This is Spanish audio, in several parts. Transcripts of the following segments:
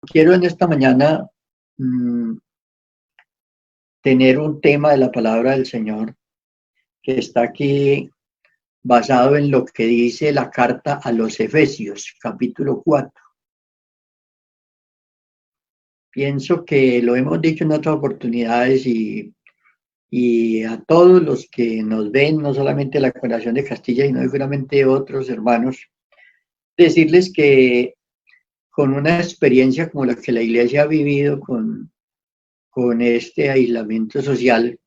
Quiero en esta mañana mm, tener un tema de la palabra del Señor que está aquí basado en lo que dice la carta a los Efesios, capítulo 4. Pienso que lo hemos dicho en otras oportunidades y a todos los que nos ven, no solamente la Congregación de Castilla, sino seguramente otros hermanos, decirles que con una experiencia como la que la Iglesia ha vivido con este aislamiento social,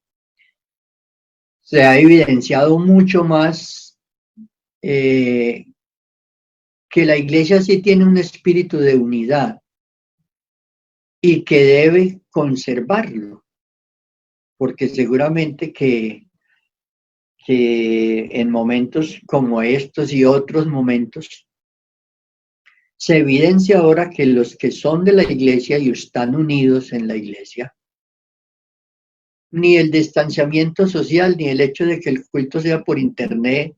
se ha evidenciado mucho más que la Iglesia sí tiene un espíritu de unidad y que debe conservarlo, porque seguramente que en momentos como estos y otros momentos, se evidencia ahora que los que son de la Iglesia y están unidos en la Iglesia, ni el distanciamiento social, ni el hecho de que el culto sea por internet,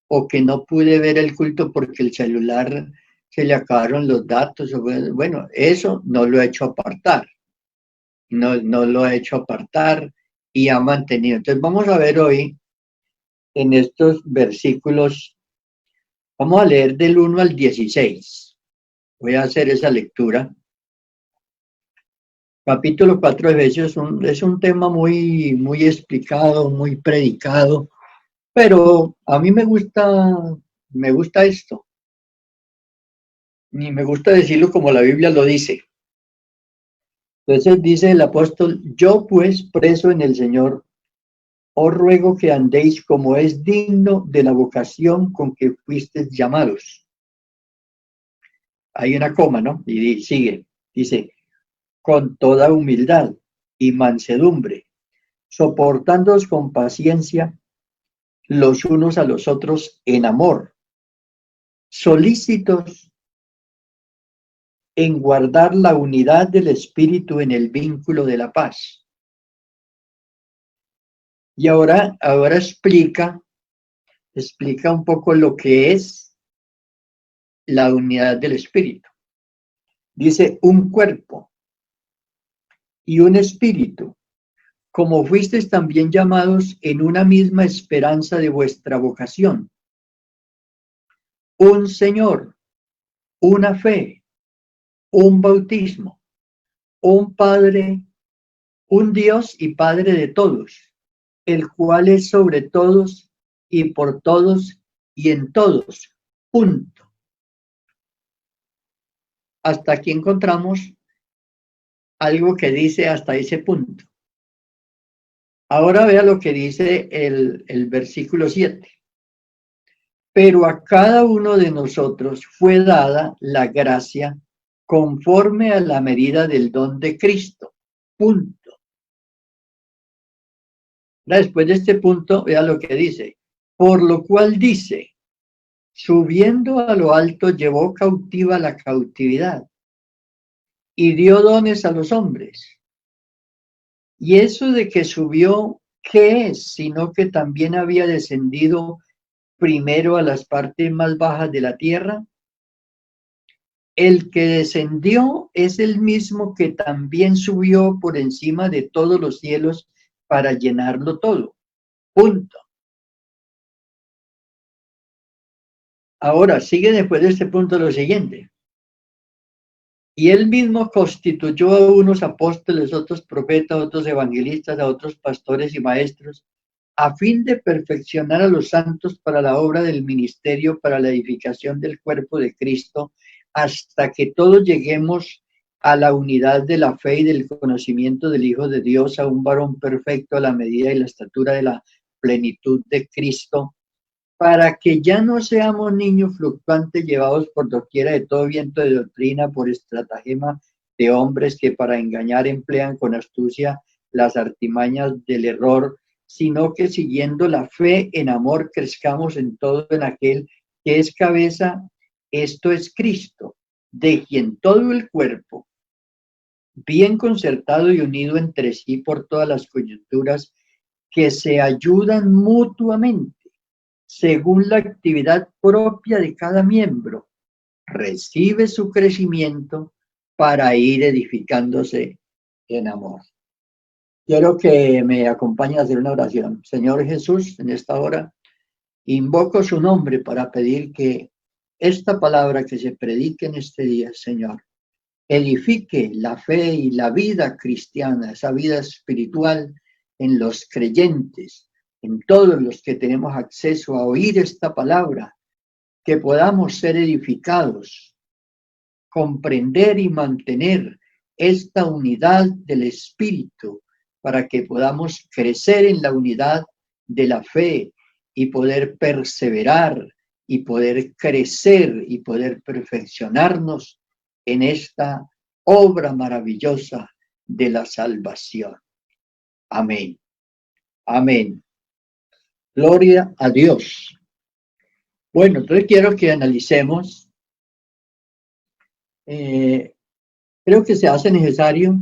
o que no pude ver el culto porque el celular se le acabaron los datos, bueno, eso no lo ha hecho apartar, no lo ha hecho apartar y ha mantenido. Entonces vamos a ver hoy en estos versículos, vamos a leer del 1 al 16. Voy a hacer esa lectura. Capítulo 4 de Efesios es un tema muy explicado, muy predicado, pero a mí me gusta esto. Y me gusta decirlo como la Biblia lo dice. Entonces dice el apóstol: yo pues, preso en el Señor, os ruego que andéis como es digno de la vocación con que fuisteis llamados. Hay una coma, ¿no? Y sigue, dice, con toda humildad y mansedumbre, soportándoos con paciencia los unos a los otros en amor, solícitos en guardar la unidad del Espíritu en el vínculo de la paz. Y ahora explica un poco lo que es la unidad del Espíritu. Dice, un cuerpo y un espíritu, como fuisteis también llamados en una misma esperanza de vuestra vocación. Un Señor, una fe, un bautismo, un Padre, un Dios y Padre de todos, el cual es sobre todos y por todos y en todos. Punto. Hasta aquí encontramos algo que dice hasta ese punto. Ahora vea lo que dice el versículo 7. Pero a cada uno de nosotros fue dada la gracia conforme a la medida del don de Cristo. Punto. Después de este punto, vea lo que dice. Por lo cual dice, subiendo a lo alto llevó cautiva la cautividad y dio dones a los hombres. Y eso de que subió, ¿qué es? Sino que también había descendido primero a las partes más bajas de la tierra. El que descendió es el mismo que también subió por encima de todos los cielos para llenarlo todo. Punto. Ahora, sigue después de este punto lo siguiente. Y él mismo constituyó a unos apóstoles, otros profetas, otros evangelistas, a otros pastores y maestros, a fin de perfeccionar a los santos para la obra del ministerio, para la edificación del cuerpo de Cristo, hasta que todos lleguemos a la unidad de la fe y del conocimiento del Hijo de Dios, a un varón perfecto a la medida y la estatura de la plenitud de Cristo, para que ya no seamos niños fluctuantes llevados por doquiera de todo viento de doctrina, por estratagema de hombres que para engañar emplean con astucia las artimañas del error, sino que siguiendo la fe en amor crezcamos en todo en aquel que es cabeza, esto es Cristo, de quien todo el cuerpo, bien concertado y unido entre sí por todas las coyunturas, que se ayudan mutuamente según la actividad propia de cada miembro, recibe su crecimiento para ir edificándose en amor. Quiero que me acompañe a hacer una oración. Señor Jesús, en esta hora invoco su nombre para pedir que esta palabra que se predique en este día, Señor, edifique la fe y la vida cristiana, esa vida espiritual en los creyentes, en todos los que tenemos acceso a oír esta palabra, que podamos ser edificados, comprender y mantener esta unidad del Espíritu para que podamos crecer en la unidad de la fe y poder perseverar y poder crecer y poder perfeccionarnos en esta obra maravillosa de la salvación. Amén. Amén. Gloria a Dios. Bueno, entonces quiero que analicemos. Creo que se hace necesario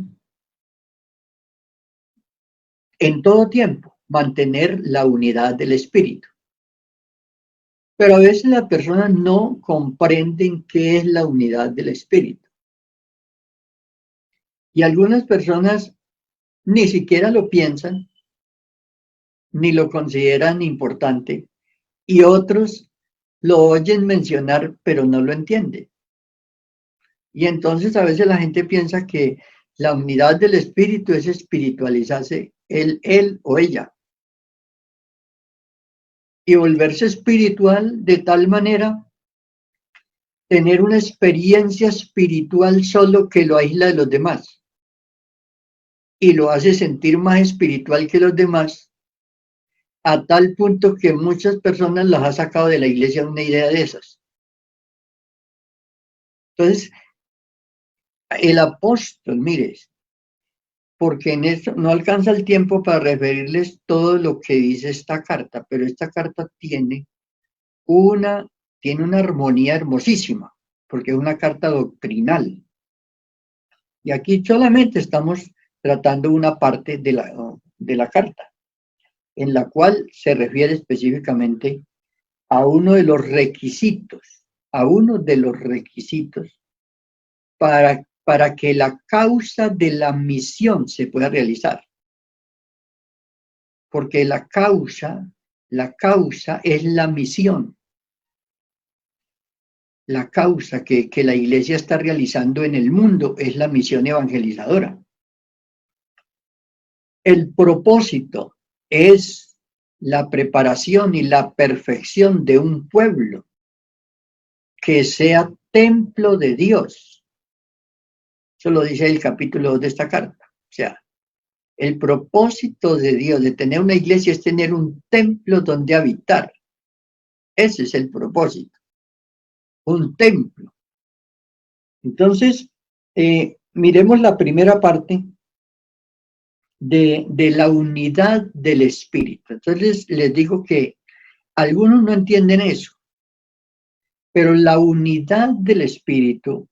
en todo tiempo mantener la unidad del espíritu. Pero a veces las personas no comprenden qué es la unidad del espíritu. Y algunas personas ni siquiera lo piensan, ni lo consideran importante, y otros lo oyen mencionar, pero no lo entienden. Y entonces a veces la gente piensa que la unidad del espíritu es espiritualizarse él o ella. Y volverse espiritual de tal manera, tener una experiencia espiritual solo que lo aísla de los demás. Y lo hace sentir más espiritual que los demás, a tal punto que muchas personas las ha sacado de la iglesia una idea de esas. Entonces, el apóstol, mire, porque en esto no alcanza el tiempo para referirles todo lo que dice esta carta, pero esta carta tiene una armonía hermosísima, porque es una carta doctrinal. Y aquí solamente estamos tratando una parte de la carta, en la cual se refiere específicamente a uno de los requisitos, para que la causa de la misión se pueda realizar. Porque la causa es la misión. La causa que la iglesia está realizando en el mundo es la misión evangelizadora. El propósito es la preparación y la perfección de un pueblo que sea templo de Dios. Eso lo dice el capítulo 2 de esta carta. O sea, el propósito de Dios de tener una iglesia es tener un templo donde habitar. Ese es el propósito. Un templo. Entonces, miremos la primera parte de la unidad del espíritu. Entonces les digo que algunos no entienden eso, pero la unidad del espíritu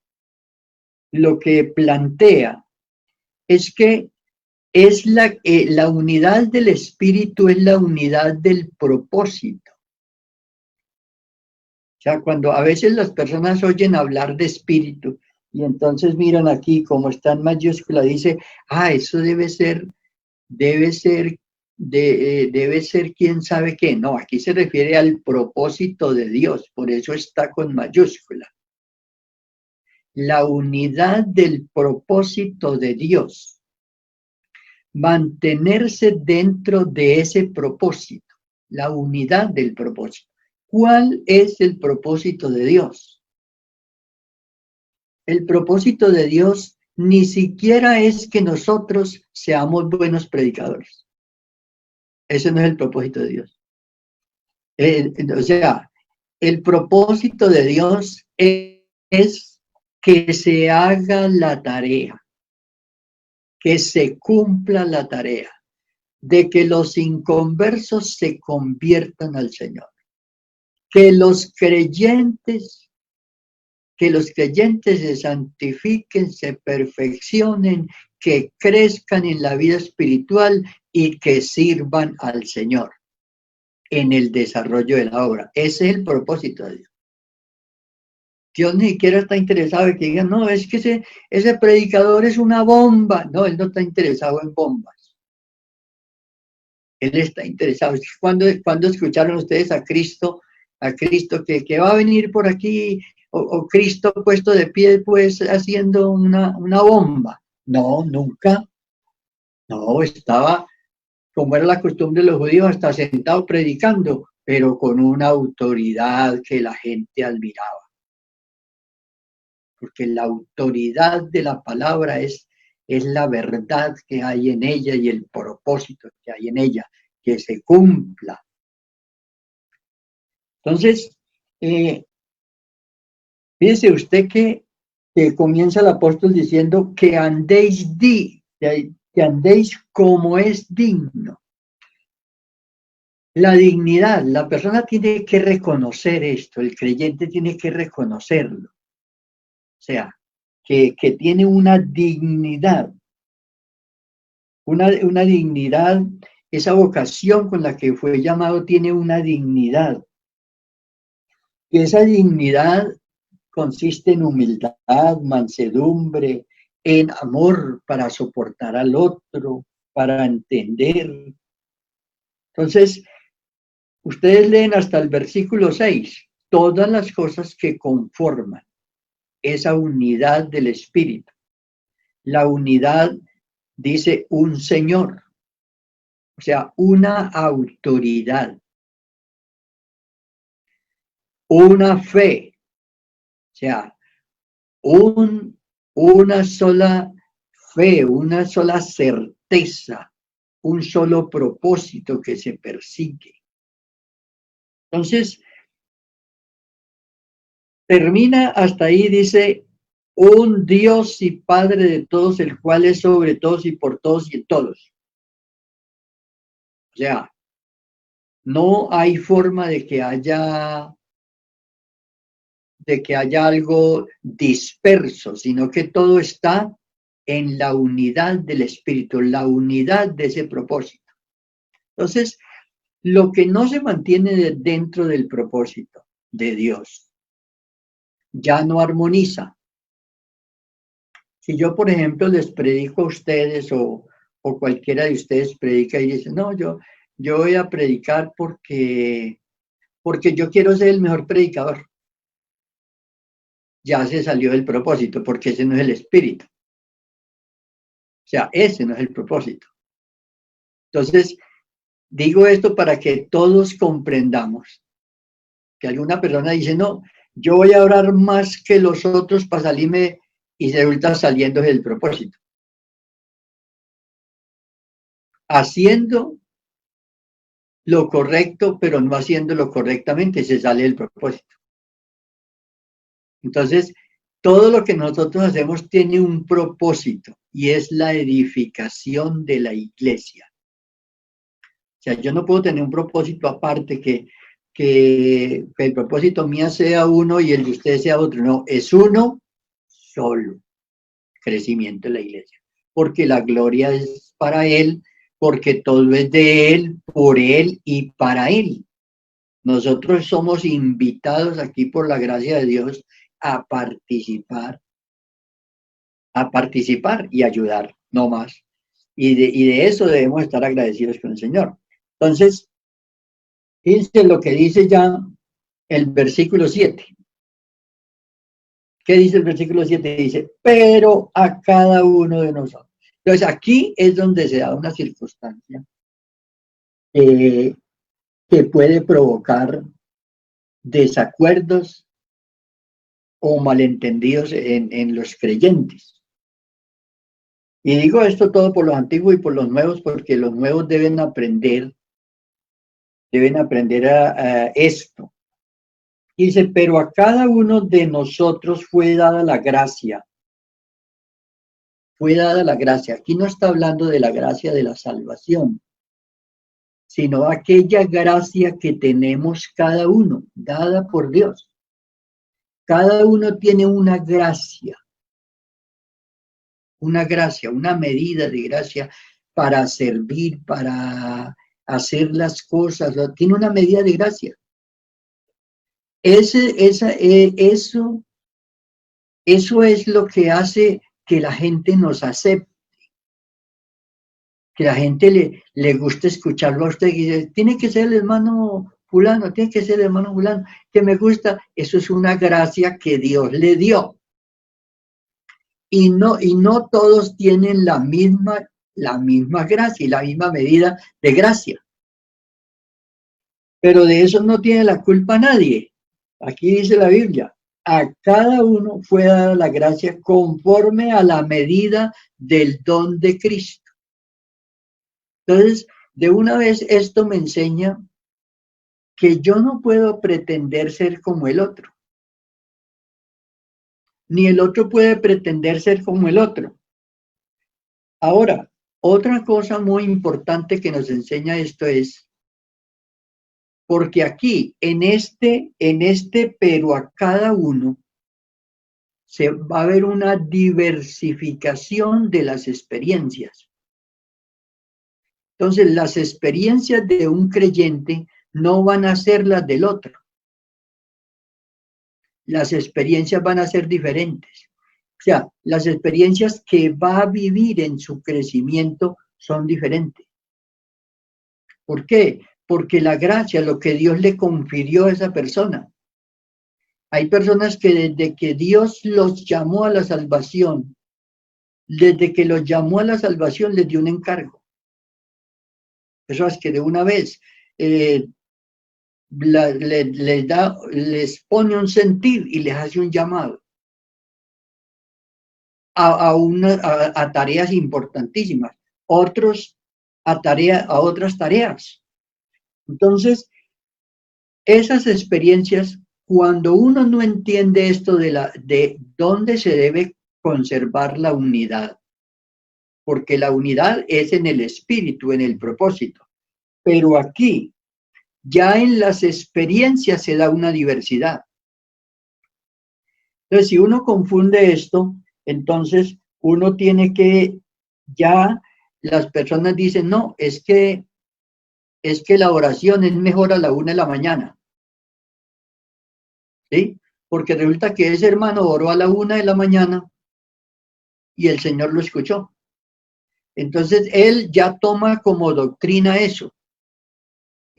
lo que plantea es que es la unidad del espíritu es la unidad del propósito. O sea, cuando a veces las personas oyen hablar de espíritu y entonces miran aquí como está en mayúscula, dice, eso debe ser quién sabe qué. No, aquí se refiere al propósito de Dios, por eso está con mayúscula. La unidad del propósito de Dios. Mantenerse dentro de ese propósito, la unidad del propósito. ¿Cuál es el propósito de Dios? El propósito de Dios ni siquiera es que nosotros seamos buenos predicadores. Ese no es el propósito de Dios. O sea, el propósito de Dios es que se haga la tarea, que se cumpla la tarea, de que los inconversos se conviertan al Señor, que los creyentes se santifiquen, se perfeccionen, que crezcan en la vida espiritual y que sirvan al Señor en el desarrollo de la obra. Ese es el propósito de Dios. Dios ni siquiera está interesado en que digan, no, es que ese predicador es una bomba. No, Él no está interesado en bombas. Él está interesado. Cuando escucharon ustedes a Cristo que va a venir por aquí, o Cristo puesto de pie, pues haciendo una bomba? No, nunca. No, estaba, como era la costumbre de los judíos, hasta sentado predicando, pero con una autoridad que la gente admiraba. Porque la autoridad de la palabra es la verdad que hay en ella y el propósito que hay en ella, que se cumpla. Entonces, fíjese usted que comienza el apóstol diciendo que que andéis como es digno. La dignidad, la persona tiene que reconocer esto, el creyente tiene que reconocerlo. O sea, que tiene una dignidad, una dignidad, esa vocación con la que fue llamado tiene una dignidad. Y esa dignidad consiste en humildad, mansedumbre, en amor para soportar al otro, para entender. Entonces, ustedes leen hasta el versículo 6, todas las cosas que conforman esa unidad del Espíritu. La unidad dice un Señor, o sea, una autoridad, una fe, o sea, una sola fe, una sola certeza, un solo propósito que se persigue. Entonces, termina hasta ahí, dice, un Dios y Padre de todos, el cual es sobre todos y por todos y en todos. O sea, no hay forma de que haya algo disperso, sino que todo está en la unidad del Espíritu, la unidad de ese propósito. Entonces, lo que no se mantiene dentro del propósito de Dios, ya no armoniza. Si yo, por ejemplo, les predico a ustedes o cualquiera de ustedes predica y dice, no, yo voy a predicar porque yo quiero ser el mejor predicador. Ya se salió del propósito, porque ese no es el espíritu. O sea, ese no es el propósito. Entonces, digo esto para que todos comprendamos que alguna persona dice, no, yo voy a orar más que los otros para salirme y se resulta saliendo del propósito. Haciendo lo correcto, pero no haciéndolo correctamente, se sale del propósito. Entonces, todo lo que nosotros hacemos tiene un propósito y es la edificación de la iglesia. O sea, yo no puedo tener un propósito aparte que el propósito mío sea uno y el de ustedes sea otro. No, es uno solo. Crecimiento de la iglesia. Porque la gloria es para Él, porque todo es de Él, por Él y para Él. Nosotros somos invitados aquí por la gracia de Dios a participar y ayudar, no más. Y de eso debemos estar agradecidos con el Señor. Entonces, fíjense lo que dice ya el versículo 7. ¿Qué dice el versículo 7? Dice, pero a cada uno de nosotros. Entonces, aquí es donde se da una circunstancia que puede provocar desacuerdos o malentendidos en los creyentes. Y digo esto todo por los antiguos y por los nuevos, porque los nuevos deben aprender a esto. Dice, pero a cada uno de nosotros fue dada la gracia. Fue dada la gracia. Aquí no está hablando de la gracia de la salvación, sino aquella gracia que tenemos cada uno, dada por Dios. Cada uno tiene una gracia, una medida de gracia para servir, para hacer las cosas. Tiene una medida de gracia. Eso Eso es lo que hace que la gente nos acepte, que la gente le guste escucharlo a usted y dice, tiene que ser el hermano fulano, tiene que ser el hermano fulano, que me gusta. Eso es una gracia que Dios le dio. Y no todos tienen la misma gracia y la misma medida de gracia. Pero de eso no tiene la culpa nadie. Aquí dice la Biblia, a cada uno fue dada la gracia conforme a la medida del don de Cristo. Entonces, de una vez esto me enseña que yo no puedo pretender ser como el otro, ni el otro puede pretender ser como el otro. Ahora, otra cosa muy importante que nos enseña esto es, porque aquí, en este, pero a cada uno, se va a ver una diversificación de las experiencias. Entonces, las experiencias de un creyente no van a ser las del otro. Las experiencias van a ser diferentes. O sea, las experiencias que va a vivir en su crecimiento son diferentes. ¿Por qué? Porque la gracia, lo que Dios le confirió a esa persona. Hay personas que desde que Dios los llamó a la salvación, desde que los llamó a la salvación, les dio un encargo. Eso es que de una vez les pone un sentir y les hace un llamado a tareas importantísimas, otros a otras tareas. Entonces, esas experiencias, cuando uno no entiende esto de dónde se debe conservar la unidad, porque la unidad es en el espíritu, en el propósito, pero aquí, ya en las experiencias se da una diversidad. Entonces, si uno confunde esto, entonces uno tiene que, ya las personas dicen, no, es que la oración es mejor a la 1 de la mañana. ¿Sí? Porque resulta que ese hermano oró a la 1 de la mañana y el Señor lo escuchó. Entonces, él ya toma como doctrina eso.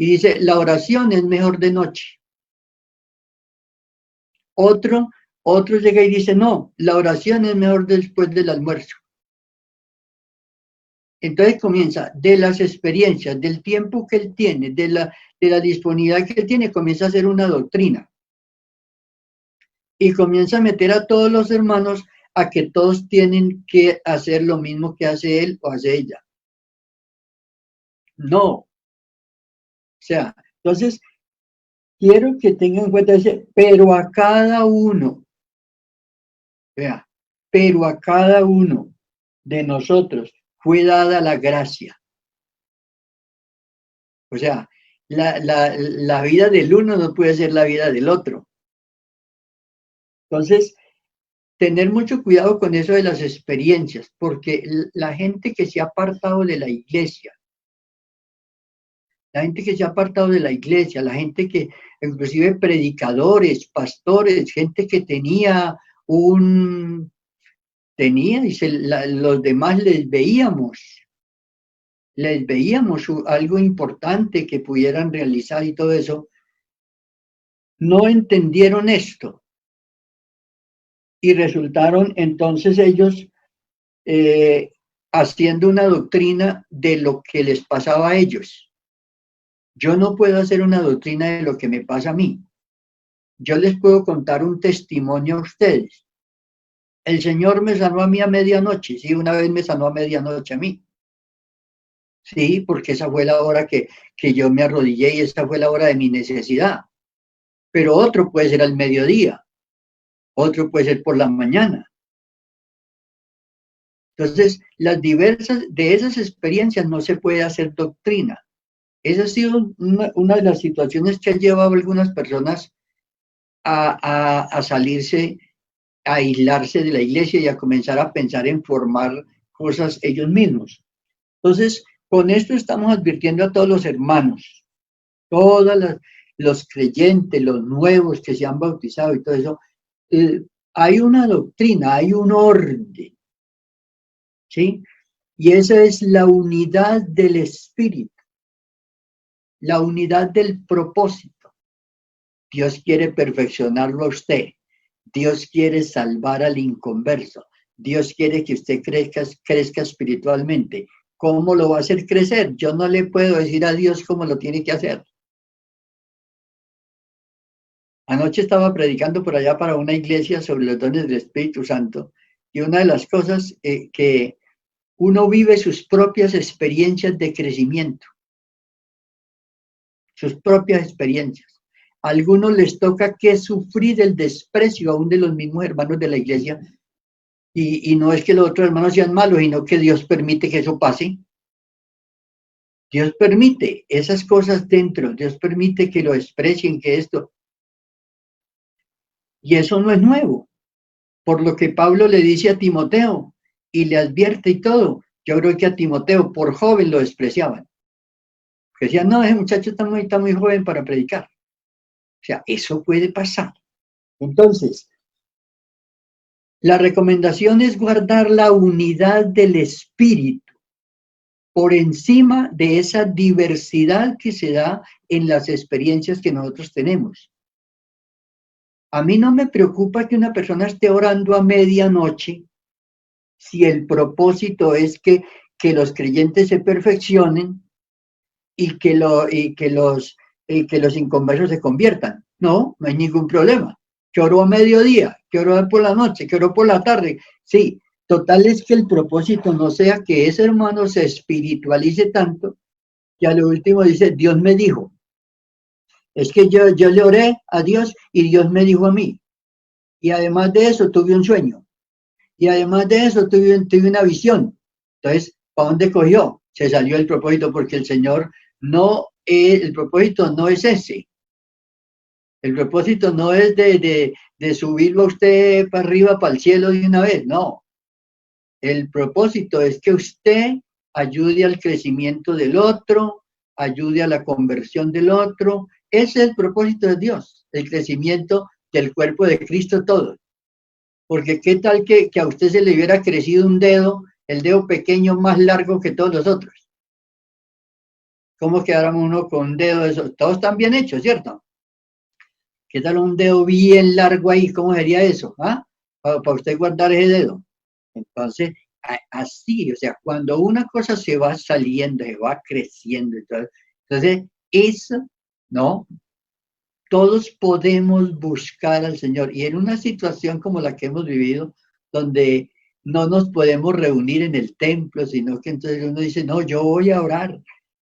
Y dice, la oración es mejor de noche. Otro llega y dice, no, la oración es mejor después del almuerzo. Entonces comienza de las experiencias, del tiempo que él tiene, de la disponibilidad que él tiene, comienza a hacer una doctrina. Y comienza a meter a todos los hermanos a que todos tienen que hacer lo mismo que hace él o hace ella. No. O sea, entonces, quiero que tengan en cuenta ese, pero a cada uno, vea, pero a cada uno de nosotros fue dada la gracia. O sea, la vida del uno no puede ser la vida del otro. Entonces, tener mucho cuidado con eso de las experiencias, porque la gente que se ha apartado de la iglesia, la gente que inclusive predicadores, pastores, gente que tenía los demás les veíamos algo importante que pudieran realizar y todo eso, no entendieron esto y resultaron entonces ellos haciendo una doctrina de lo que les pasaba a ellos. Yo no puedo hacer una doctrina de lo que me pasa a mí. Yo les puedo contar un testimonio a ustedes. El Señor me sanó a mí a medianoche, sí, una vez me sanó a medianoche a mí. Sí, porque esa fue la hora que yo me arrodillé y esa fue la hora de mi necesidad. Pero otro puede ser al mediodía, otro puede ser por la mañana. Entonces, de esas experiencias no se puede hacer doctrina. Esa ha sido una de las situaciones que ha llevado a algunas personas a salirse, a aislarse de la iglesia y a comenzar a pensar en formar cosas ellos mismos. Entonces, con esto estamos advirtiendo a todos los hermanos, los creyentes, los nuevos que se han bautizado y todo eso, hay una doctrina, hay un orden, ¿sí? Y esa es la unidad del espíritu, la unidad del propósito. Dios quiere perfeccionarlo a usted. Dios quiere salvar al inconverso. Dios quiere que usted crezca espiritualmente. ¿Cómo lo va a hacer crecer? Yo no le puedo decir a Dios cómo lo tiene que hacer. Anoche estaba predicando por allá para una iglesia sobre los dones del Espíritu Santo, y una de las cosas que uno vive sus propias experiencias de crecimiento, sus propias experiencias. A algunos les toca que sufrir el desprecio aún de los mismos hermanos de la iglesia, y no es que los otros hermanos sean malos, sino que Dios permite que eso pase. Dios permite esas cosas dentro, Dios permite que lo desprecien, que esto. Y eso no es nuevo. Por lo que Pablo le dice a Timoteo y le advierte y todo. Yo creo que a Timoteo por joven lo despreciaban. Que decían, no, ese muchacho está muy joven para predicar. O sea, eso puede pasar. Entonces, la recomendación es guardar la unidad del espíritu por encima de esa diversidad que se da en las experiencias que nosotros tenemos. A mí no me preocupa que una persona esté orando a medianoche si el propósito es que los creyentes se perfeccionen y que los inconversos se conviertan. No, no hay ningún problema. Que oro a mediodía, que oro por la noche, que oro por la tarde. Sí, total es que el propósito no sea que ese hermano se espiritualice tanto que a lo último dice, Dios me dijo. Es que yo le oré a Dios y Dios me dijo a mí. Y además de eso tuve un sueño. Y además de eso tuve una visión. Entonces, ¿para dónde cogió? Se salió el propósito porque el Señor no, el propósito no es ese. El propósito no es de subirlo a usted para arriba, para el cielo de una vez, no. El propósito es que usted ayude al crecimiento del otro, ayude a la conversión del otro. Ese es el propósito de Dios, el crecimiento del cuerpo de Cristo todo. Porque qué tal que a usted se le hubiera crecido un dedo, el dedo pequeño más largo que todos los otros. ¿Cómo quedáramos uno con un dedo de esos? Todos están bien hechos, ¿cierto? ¿Qué tal un dedo bien largo ahí? ¿Cómo sería eso? ¿Ah? Para usted guardar ese dedo. Entonces, así, o sea, cuando una cosa se va saliendo, se va creciendo, entonces eso, ¿no? Todos podemos buscar al Señor. Y en una situación como la que hemos vivido, donde no nos podemos reunir en el templo, sino que entonces uno dice, no, yo voy a orar.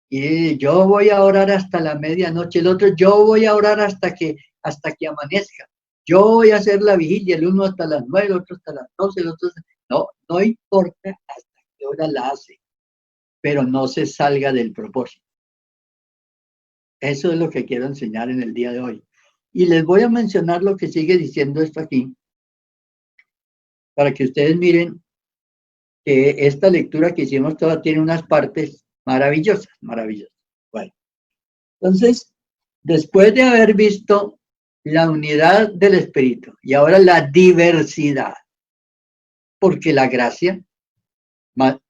Y yo voy a orar hasta la medianoche. El otro, yo voy a orar hasta que amanezca. Yo voy a hacer la vigilia, el uno hasta las 9, el otro hasta las 12, el otro... No importa hasta qué hora la hace, pero no se salga del propósito. Eso es lo que quiero enseñar en el día de hoy. Y les voy a mencionar lo que sigue diciendo esto aquí, para que ustedes miren que esta lectura que hicimos toda tiene unas partes maravillosas, maravillosas. Bueno, entonces, después de haber visto la unidad del Espíritu y ahora la diversidad, porque la gracia,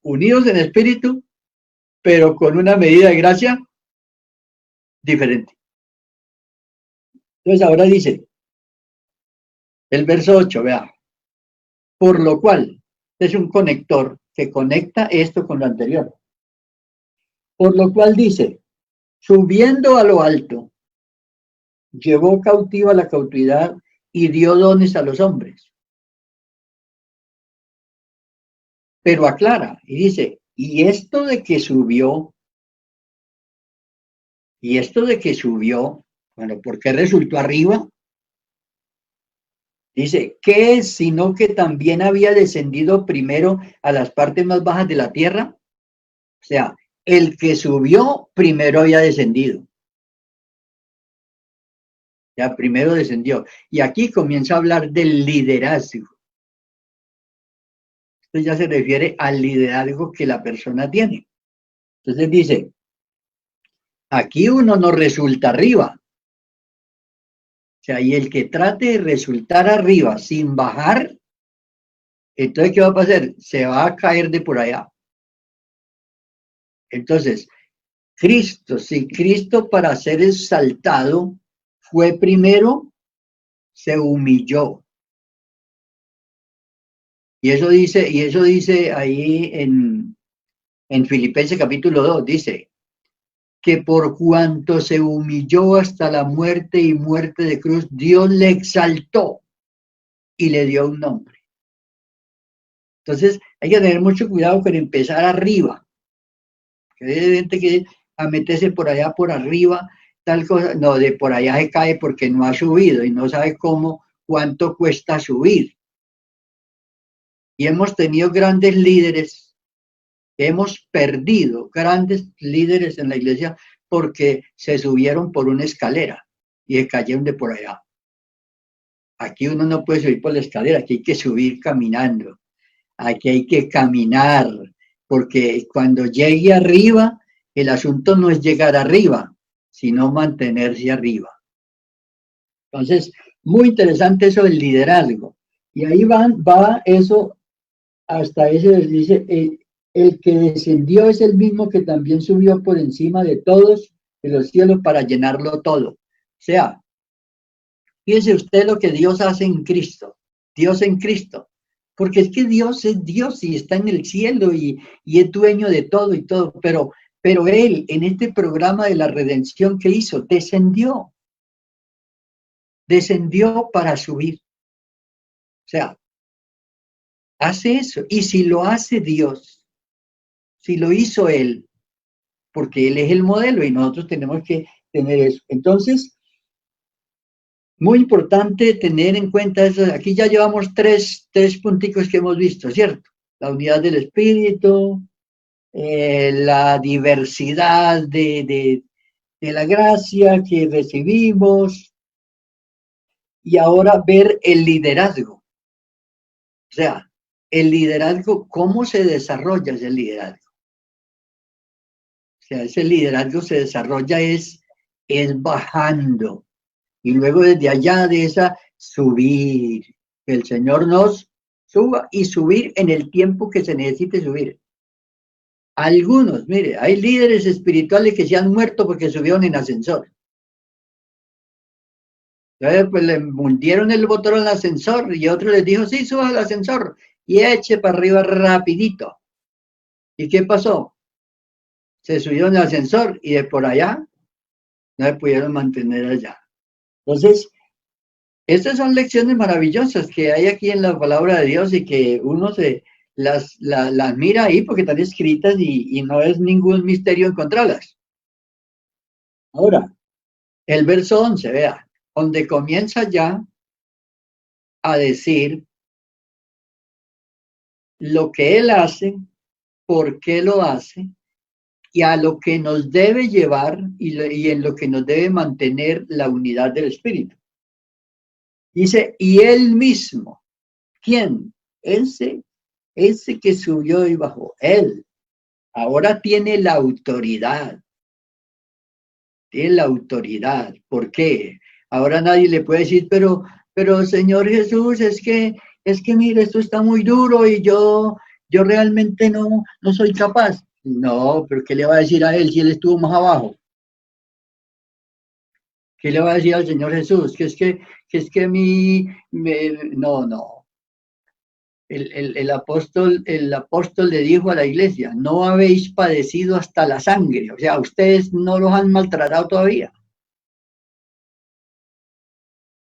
unidos en espíritu, pero con una medida de gracia diferente. Entonces ahora dice, el verso 8, vea, por lo cual es un conector que conecta esto con lo anterior. Por lo cual dice, subiendo a lo alto, llevó cautiva la cautividad y dio dones a los hombres. Pero aclara y dice, y esto de que subió, bueno, ¿por qué resultó arriba? Dice, ¿qué es sino que también había descendido primero a las partes más bajas de la tierra? O sea, el que subió primero había descendido. Ya primero descendió. Y aquí comienza a hablar del liderazgo. Esto ya se refiere al liderazgo que la persona tiene. Entonces dice, aquí uno no resulta arriba. O sea, y el que trate de resultar arriba sin bajar, entonces, ¿qué va a pasar? Se va a caer de por allá. Entonces, Cristo, si Cristo para ser exaltado fue primero, se humilló. Y eso dice ahí en Filipenses capítulo 2, dice que por cuanto se humilló hasta la muerte y muerte de cruz, Dios le exaltó y le dio un nombre. Entonces, hay que tener mucho cuidado con empezar arriba. Que hay gente que a meterse por allá, por arriba, tal cosa, no, de por allá se cae porque no ha subido y no sabe cuánto cuesta subir. Y hemos tenido grandes líderes, hemos perdido grandes líderes en la iglesia porque se subieron por una escalera y se cayeron de por allá. Aquí uno no puede subir por la escalera, aquí hay que subir caminando, aquí hay que caminar, porque cuando llegue arriba, el asunto no es llegar arriba, sino mantenerse arriba. Entonces, muy interesante eso del liderazgo. Y ahí va eso hasta ese, dice, el que descendió es el mismo que también subió por encima de todos de los cielos para llenarlo todo. O sea, fíjese usted lo que Dios hace en Cristo, Dios en Cristo, porque es que Dios es Dios y está en el cielo y es dueño de todo y todo, pero Él en este programa de la redención que hizo, descendió para subir. O sea, hace eso. Y si lo hace Dios, si lo hizo Él, porque Él es el modelo y nosotros tenemos que tener eso. Entonces, muy importante tener en cuenta eso. Aquí ya llevamos tres punticos que hemos visto, ¿cierto? La unidad del espíritu, la diversidad de la gracia que recibimos y ahora ver el liderazgo. O sea, el liderazgo, ¿cómo se desarrolla ese liderazgo? O sea, ese liderazgo se desarrolla es bajando y luego desde allá de esa subir, que el Señor nos suba y subir en el tiempo que se necesite subir. Algunos, mire, hay líderes espirituales que se han muerto porque subieron en ascensor. Entonces, pues le hundieron el botón al ascensor y otro les dijo, sí, suba al ascensor y eche para arriba rapidito. ¿Y qué pasó? Se subió en el ascensor y de por allá no se pudieron mantener allá. Entonces, estas son lecciones maravillosas que hay aquí en la palabra de Dios y que uno las mira ahí porque están escritas y no es ningún misterio encontrarlas. Ahora, el verso 11, vea, donde comienza ya a decir lo que Él hace, por qué lo hace y a lo que nos debe llevar y en lo que nos debe mantener la unidad del Espíritu. Dice, y Él mismo, ¿quién? Ese que subió y bajó, Él. Ahora tiene la autoridad. Tiene la autoridad. ¿Por qué? Ahora nadie le puede decir, pero Señor Jesús, es que mire, esto está muy duro y yo realmente no soy capaz. No, pero ¿qué le va a decir a él si él estuvo más abajo? ¿Qué le va a decir al Señor Jesús? Que es que a mí, no. El apóstol le dijo a la iglesia, no habéis padecido hasta la sangre, o sea, ustedes no los han maltratado todavía.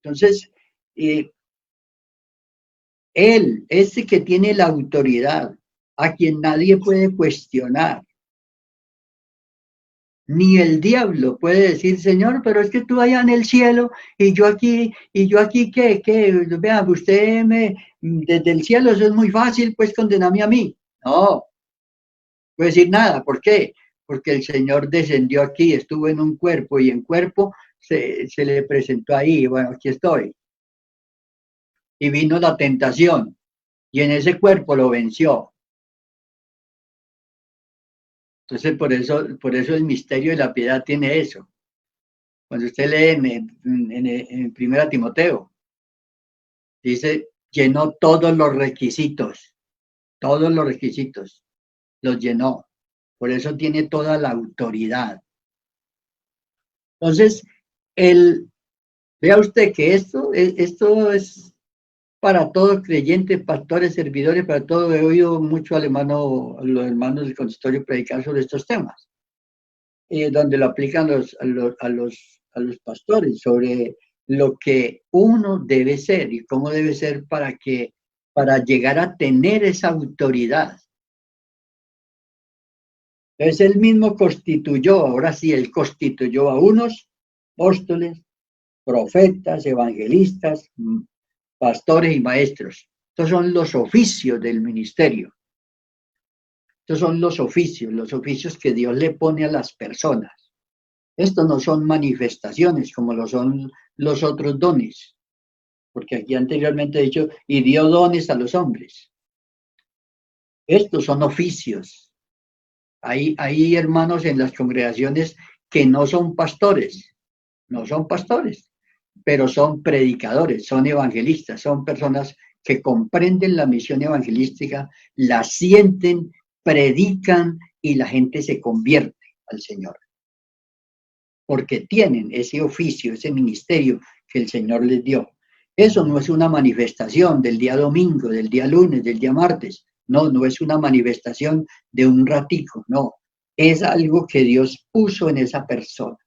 Entonces, él, ese que tiene la autoridad, a quien nadie puede cuestionar, ni el diablo puede decir, Señor, pero es que tú allá en el cielo y yo aquí, ¿qué? Vea, usted desde el cielo eso es muy fácil, pues condenarme a mí. No, puede decir nada. ¿Por qué? Porque el Señor descendió aquí, estuvo en un cuerpo y en cuerpo se le presentó ahí, bueno, aquí estoy. Y vino la tentación y en ese cuerpo lo venció. Entonces, por eso el misterio de la piedad tiene eso. Cuando usted lee en Primera Timoteo, dice, llenó todos los requisitos, los llenó. Por eso tiene toda la autoridad. Entonces, vea usted que esto es para todo creyente, pastores, servidores, para todo. He oído mucho a los hermanos del consistorio predicar sobre estos temas, donde lo aplican a los pastores, sobre lo que uno debe ser y cómo debe ser para llegar a tener esa autoridad. Entonces él mismo constituyó, ahora sí, él constituyó a unos apóstoles, profetas, evangelistas, pastores y maestros. Estos son los oficios del ministerio. Estos son los oficios que Dios le pone a las personas. Estos no son manifestaciones como lo son los otros dones, porque aquí anteriormente he dicho, y dio dones a los hombres. Estos son oficios. Hay hermanos en las congregaciones que no son pastores, pero son predicadores, son evangelistas, son personas que comprenden la misión evangelística, la sienten, predican y la gente se convierte al Señor. Porque tienen ese oficio, ese ministerio que el Señor les dio. Eso no es una manifestación del día domingo, del día lunes, del día martes. No es una manifestación de un ratico, no. Es algo que Dios puso en esa persona.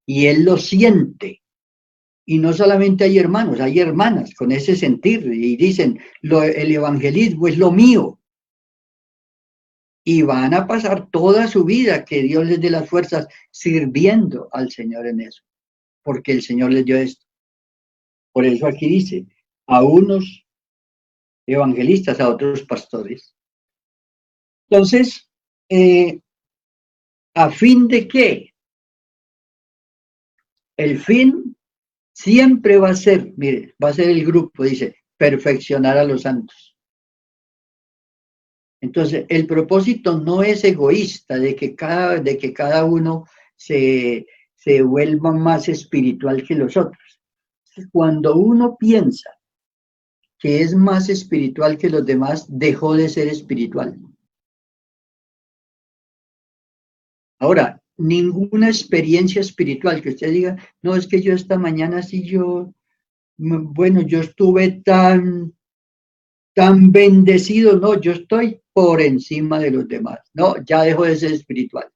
Y Él lo siente. Y no solamente hay hermanos, hay hermanas con ese sentir. Y dicen, el evangelismo es lo mío. Y van a pasar toda su vida, que Dios les dé las fuerzas, sirviendo al Señor en eso. Porque el Señor les dio esto. Por eso aquí dice, a unos evangelistas, a otros pastores. Entonces, ¿a fin de qué? El fin siempre va a ser, mire, va a ser el grupo, dice, perfeccionar a los santos. Entonces, el propósito no es egoísta de que cada uno se vuelva más espiritual que los otros. Cuando uno piensa que es más espiritual que los demás, dejó de ser espiritual. Ahora, ninguna experiencia espiritual que usted diga, no, es que yo esta mañana sí yo estuve tan bendecido, no, yo estoy por encima de los demás. No, ya dejo de ser espiritual,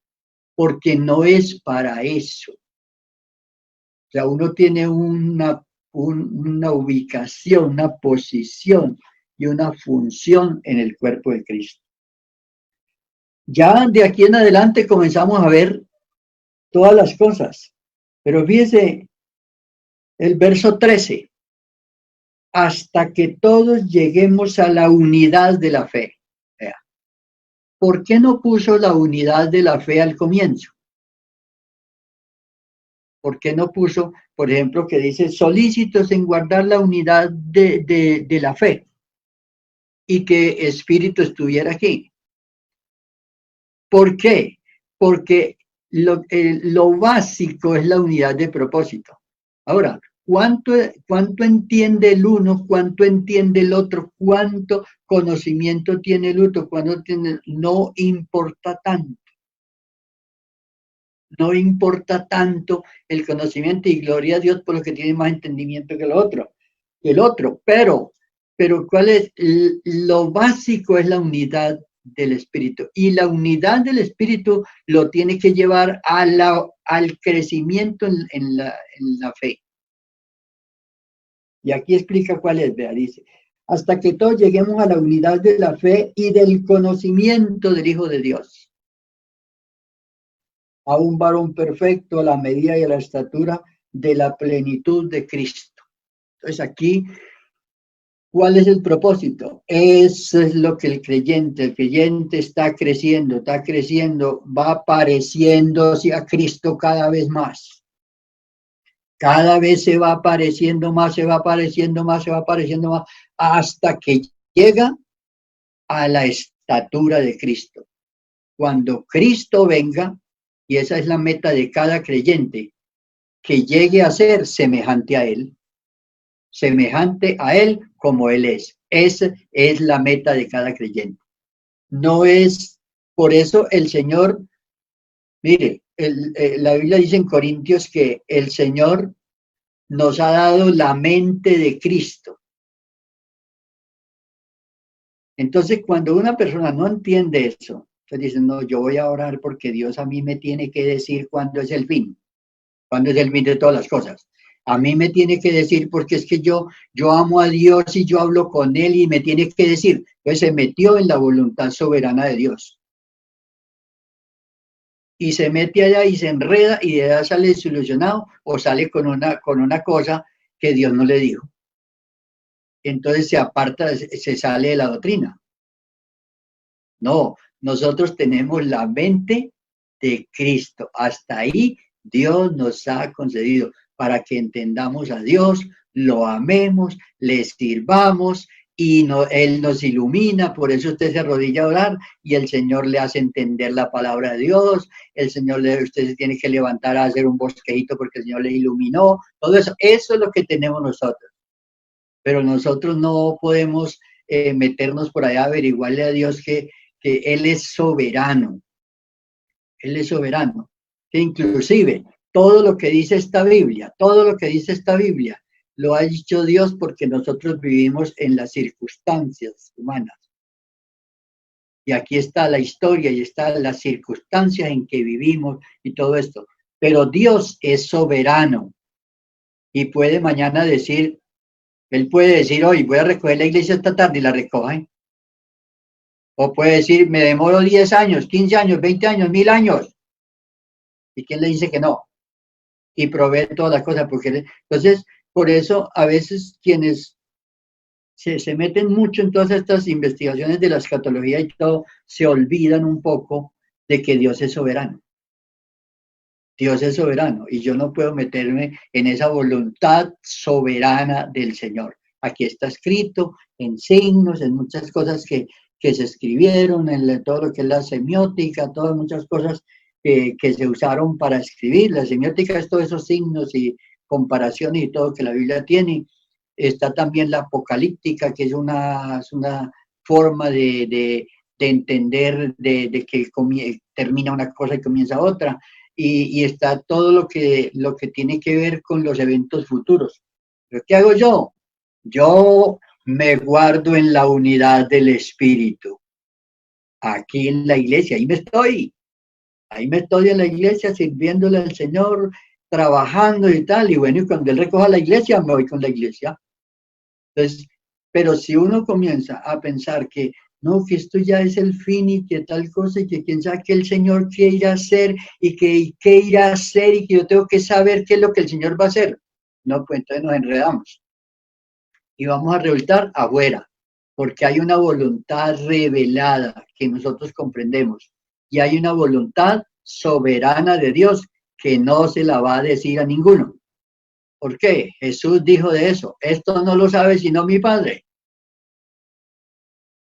porque no es para eso. O sea, uno tiene una ubicación, una posición y una función en el cuerpo de Cristo. Ya de aquí en adelante comenzamos a ver todas las cosas. Pero fíjese el verso 13. Hasta que todos lleguemos a la unidad de la fe. Vea. ¿Por qué no puso la unidad de la fe al comienzo? ¿Por qué no puso, por ejemplo, que dice solícitos en guardar la unidad de la fe y que Espíritu estuviera aquí? ¿Por qué? Porque lo básico es la unidad de propósito. Ahora, ¿cuánto entiende el uno? ¿Cuánto entiende el otro? ¿Cuánto conocimiento tiene el otro? No importa tanto. No importa tanto el conocimiento y gloria a Dios por los que tienen más entendimiento que el otro. Pero ¿cuál es? Lo básico es la unidad del Espíritu. Y la unidad del Espíritu lo tiene que llevar al crecimiento en la fe. Y aquí explica cuál es, vea, dice, hasta que todos lleguemos a la unidad de la fe y del conocimiento del Hijo de Dios. A un varón perfecto, a la medida y a la estatura de la plenitud de Cristo. Entonces aquí, ¿cuál es el propósito? Eso es lo que el creyente está creciendo, va pareciéndose a Cristo cada vez más. Cada vez se va apareciendo más, hasta que llega a la estatura de Cristo. Cuando Cristo venga, y esa es la meta de cada creyente, que llegue a ser semejante a Él como Él es. Esa es la meta de cada creyente. No es, por eso el Señor, mire, la Biblia dice en Corintios que el Señor nos ha dado la mente de Cristo. Entonces, cuando una persona no entiende eso, entonces dice, no, yo voy a orar porque Dios a mí me tiene que decir cuándo es el fin, cuándo es el fin de todas las cosas. A mí me tiene que decir porque es que yo amo a Dios y yo hablo con Él y me tiene que decir. Entonces se metió en la voluntad soberana de Dios. Y se mete allá y se enreda y de allá sale desilusionado o sale con una cosa que Dios no le dijo. Entonces se aparta, se sale de la doctrina. No, nosotros tenemos la mente de Cristo. Hasta ahí Dios nos ha concedido para que entendamos a Dios, lo amemos, le sirvamos y Él nos ilumina. Por eso usted se arrodilla a orar y el Señor le hace entender la palabra de Dios. Usted se tiene que levantar a hacer un bosquejito porque el Señor le iluminó. Todo eso, eso es lo que tenemos nosotros. Pero nosotros no podemos meternos por allá a averiguarle a Dios que Él es soberano. Él es soberano. Que inclusive todo lo que dice esta Biblia, lo ha dicho Dios porque nosotros vivimos en las circunstancias humanas. Y aquí está la historia y están las circunstancias en que vivimos y todo esto. Pero Dios es soberano y puede mañana decir, Él puede decir hoy, voy a recoger la iglesia esta tarde y la recoge. O puede decir, me demoro 10 años, 15 años, 20 años, 1000 años. ¿Y quién le dice que no? Y provee todas las cosas. Entonces, por eso a veces quienes se meten mucho en todas estas investigaciones de la escatología y todo, se olvidan un poco de que Dios es soberano. Dios es soberano y yo no puedo meterme en esa voluntad soberana del Señor. Aquí está escrito en signos, en muchas cosas que se escribieron, en todo lo que es la semiótica, todas muchas cosas que se usaron para escribir. La semiótica es todos esos signos y comparaciones y todo que la Biblia tiene. Está también la apocalíptica, que es una forma de entender de que termina una cosa y comienza otra. Y está todo lo que tiene que ver con los eventos futuros. ¿Pero qué hago yo? Yo me guardo en la unidad del Espíritu. Aquí en la iglesia, ahí me estoy en la iglesia sirviéndole al Señor, trabajando y tal. Y bueno, y cuando Él recoja la iglesia, me voy con la iglesia. Entonces, pero si uno comienza a pensar que no, que esto ya es el fin y que tal cosa y que quién sabe que el Señor quiere ir a hacer y que qué irá a hacer y que yo tengo que saber qué es lo que el Señor va a hacer. No, pues entonces nos enredamos y vamos a resultar afuera, porque hay una voluntad revelada que nosotros comprendemos y hay una voluntad soberana de Dios que no se la va a decir a ninguno. ¿Por qué? Jesús dijo de eso, esto no lo sabe sino mi Padre.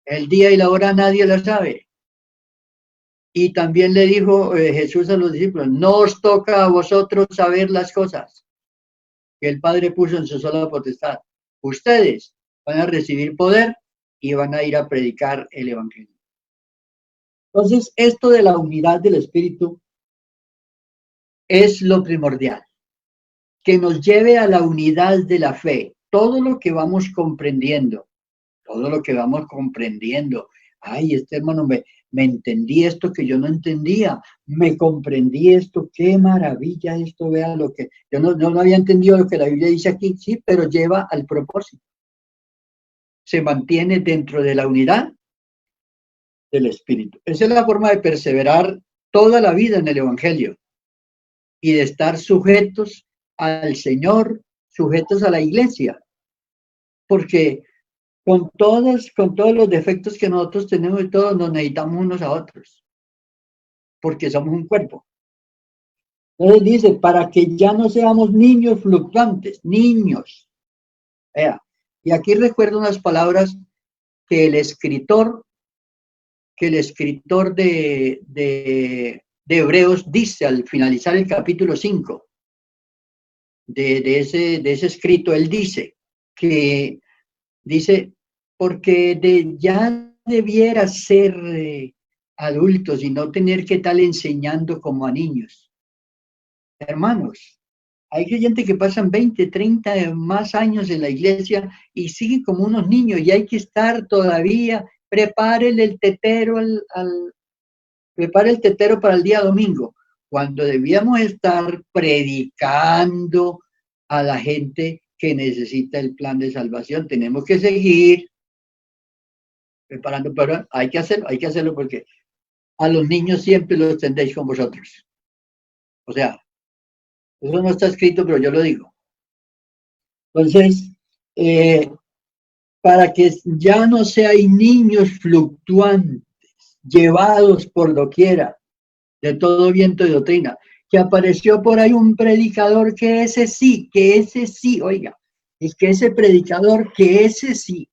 El día y la hora nadie lo sabe. Y también le dijo Jesús a los discípulos, no os toca a vosotros saber las cosas que el Padre puso en su sola potestad. Ustedes van a recibir poder y van a ir a predicar el Evangelio. Entonces, esto de la unidad del Espíritu es lo primordial, que nos lleve a la unidad de la fe. Todo lo que vamos comprendiendo, ay, este hermano me entendí esto que yo no entendía, me comprendí esto, qué maravilla esto, vea lo que, yo no había entendido lo que la Biblia dice aquí, sí, pero lleva al propósito. Se mantiene dentro de la unidad del Espíritu. Esa es la forma de perseverar toda la vida en el Evangelio y de estar sujetos al Señor, sujetos a la iglesia, porque con todos los defectos que nosotros tenemos y todos nos necesitamos unos a otros, porque somos un cuerpo. Entonces dice, para que ya no seamos niños fluctuantes, niños. Y aquí recuerdo unas palabras que el escritor de Hebreos dice al finalizar el capítulo 5. de ese escrito, él dice que, porque ya debiera ser adultos y no tener que estar enseñando como a niños. Hermanos, hay creyentes que pasan 20, 30 más años en la iglesia y siguen como unos niños y hay que estar todavía, prepárenle el tetero prepare el tetero para el día domingo, cuando debíamos estar predicando a la gente que necesita el plan de salvación. Tenemos que seguir preparando, pero hay que hacerlo porque a los niños siempre los tendréis con vosotros. O sea, eso no está escrito, pero yo lo digo. Entonces, para que ya no sean niños fluctuantes, llevados por doquiera, de todo viento de doctrina, que apareció por ahí un predicador que ese sí, oiga, es que ese predicador que ese sí,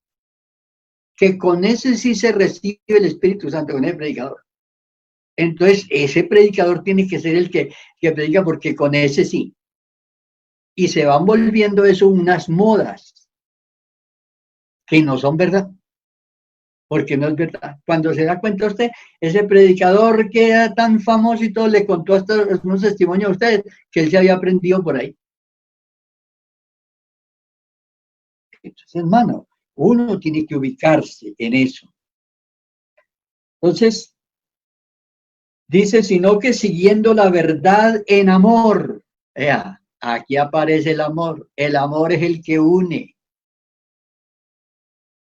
que con ese sí se recibe el Espíritu Santo, con el predicador. Entonces, ese predicador tiene que ser el que predica porque con ese sí. Y se van volviendo eso unas modas que no son verdad. Porque no es verdad. Cuando se da cuenta usted, ese predicador que era tan famoso y todo, le contó hasta unos testimonios a ustedes que él se había aprendido por ahí. Entonces, hermano, uno tiene que ubicarse en eso. Entonces, dice, sino que siguiendo la verdad en amor. Aquí aparece el amor. El amor es el que une.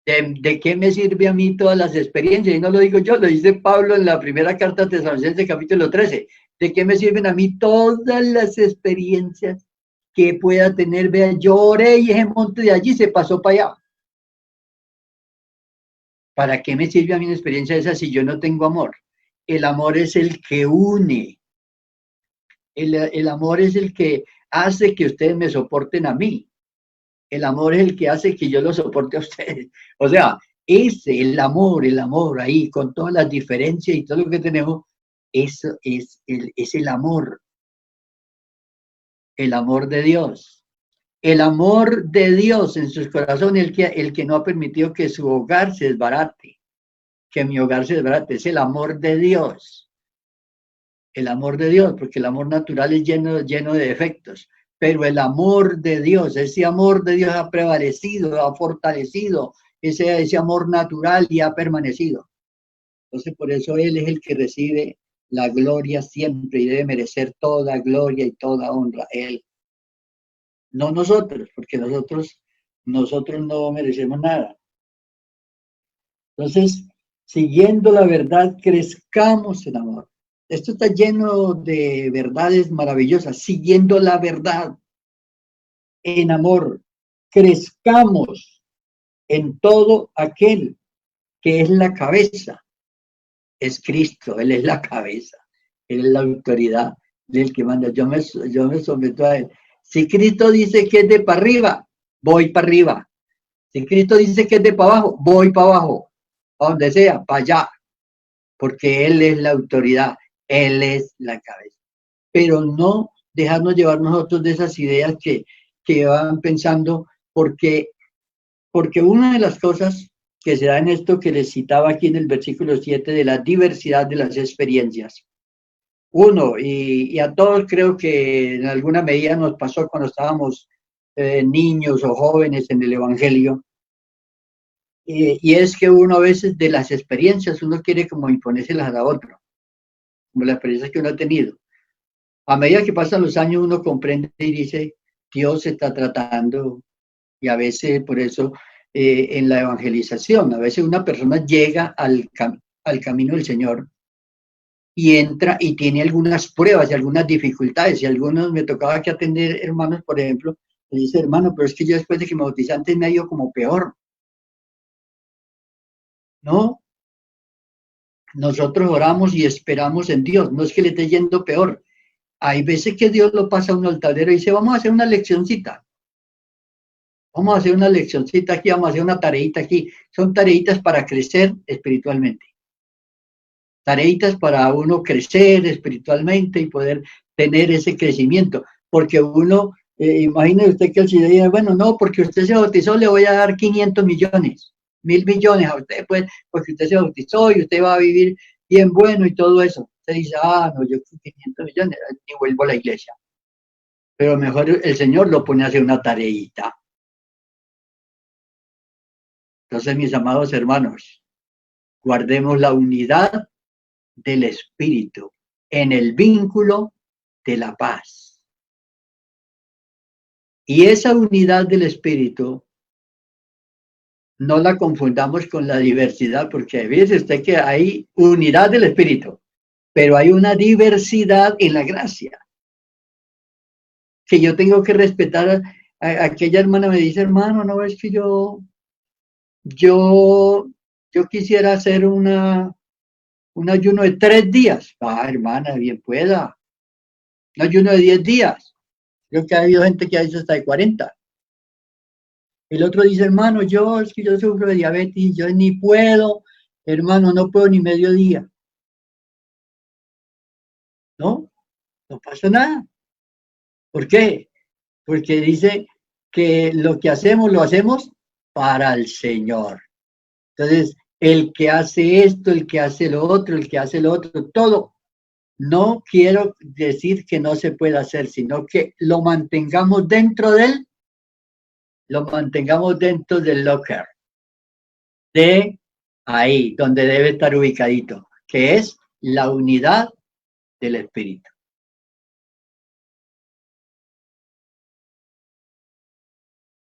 ¿De qué me sirve a mí todas las experiencias? Y no lo digo yo, lo dice Pablo en la primera carta a Tesalonicenses, capítulo 13. ¿De qué me sirven a mí todas las experiencias que pueda tener? Vea, yo oré y ese monte de allí se pasó para allá. ¿Para qué me sirve a mí una experiencia esa si yo no tengo amor? El amor es el que une. El amor es el que hace que ustedes me soporten a mí. El amor es el que hace que yo lo soporte a ustedes. O sea, el amor ahí, con todas las diferencias y todo lo que tenemos, eso es el amor de Dios. El amor de Dios en sus corazones, el que no ha permitido que su hogar se desbarate, que mi hogar se desbarate, es el amor de Dios. El amor de Dios, porque el amor natural es lleno de defectos, pero el amor de Dios, ese amor de Dios ha prevalecido, ha fortalecido ese amor natural y ha permanecido. Entonces, por eso Él es el que recibe la gloria siempre y debe merecer toda gloria y toda honra. Él, no nosotros, porque nosotros no merecemos nada. Entonces, siguiendo la verdad, crezcamos en amor. Esto está lleno de verdades maravillosas, siguiendo la verdad en amor. Crezcamos en todo aquel que es la cabeza. Es Cristo, Él es la cabeza, Él es la autoridad del que manda. Yo me someto a Él. Si Cristo dice que es de para arriba, voy para arriba. Si Cristo dice que es de para abajo, voy para abajo. A donde sea, para allá. Porque Él es la autoridad, Él es la cabeza. Pero no dejarnos llevar nosotros de esas ideas que van pensando, porque una de las cosas que se da en esto que les citaba aquí en el versículo 7 de la diversidad de las experiencias. Uno, y a todos creo que en alguna medida nos pasó cuando estábamos niños o jóvenes en el Evangelio, y es que uno a veces de las experiencias uno quiere como imponérselas a otro, como la experiencia que uno ha tenido. A medida que pasan los años uno comprende y dice, Dios se está tratando, y a veces por eso en la evangelización, a veces una persona llega al camino del Señor y entra y tiene algunas pruebas y algunas dificultades, y algunos me tocaba que atender hermanos, por ejemplo, le dice, hermano, pero es que yo después de que me bauticé antes me ha ido como peor. No, nosotros oramos y esperamos en Dios, no es que le esté yendo peor. Hay veces que Dios lo pasa a uno al tablero y dice, vamos a hacer una leccioncita. Vamos a hacer una leccioncita aquí, vamos a hacer una tareita aquí. Son tareitas para crecer espiritualmente. Tareitas para uno crecer espiritualmente y poder tener ese crecimiento. Porque uno Imagine usted que el Señor dice, bueno, no, porque usted se bautizó, le voy a dar 500 millones, 1.000 millones a usted, pues, porque usted se bautizó y usted va a vivir bien bueno y todo eso. Usted dice, no, yo 500 millones, ni vuelvo a la iglesia. Pero mejor el Señor lo pone a hacer una tareita. Entonces, mis amados hermanos, guardemos la unidad del Espíritu en el vínculo de la paz. Y esa unidad del Espíritu no la confundamos con la diversidad, porque fíjese usted que hay unidad del Espíritu, pero hay una diversidad en la gracia. Que yo tengo que respetar a aquella hermana, me dice, hermano, no es que yo quisiera hacer un ayuno de 3 días. Hermana, bien pueda. Un ayuno de 10 días. Creo que ha habido gente que ha hecho hasta de 40. El otro dice, hermano, es que yo sufro de diabetes, yo ni puedo, hermano, no puedo ni medio día. No pasa nada. ¿Por qué? Porque dice que lo que hacemos, lo hacemos para el Señor. Entonces, el que hace esto, el que hace lo otro, el que hace lo otro, todo. No quiero decir que no se pueda hacer, sino que lo mantengamos dentro del locker, de ahí, donde debe estar ubicadito, que es la unidad del Espíritu.